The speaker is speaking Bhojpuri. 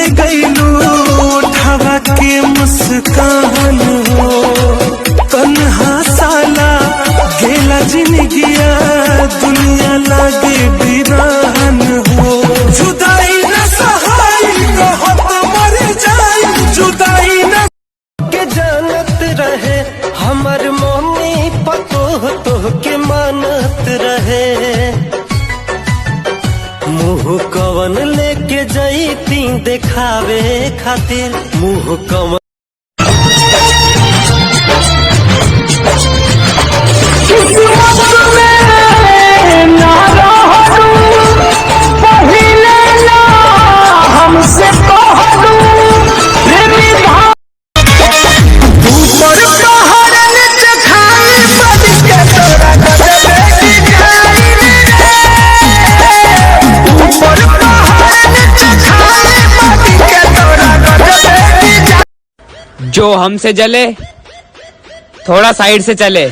ले गईलू उठावा के मुस्कान हो, तन्हा साला गेला जिंदगिया दुनिया लागे वीरान हो। जुदाई न सहाई कहत मर जाई, जुदाई न के जानत रहे हमर मम्मी पतो तो के मानत रहे। मुँह कवन लेके जईती देखावे खातिर, मुँह कवन जो हमसे जले थोड़ा साइड से चले।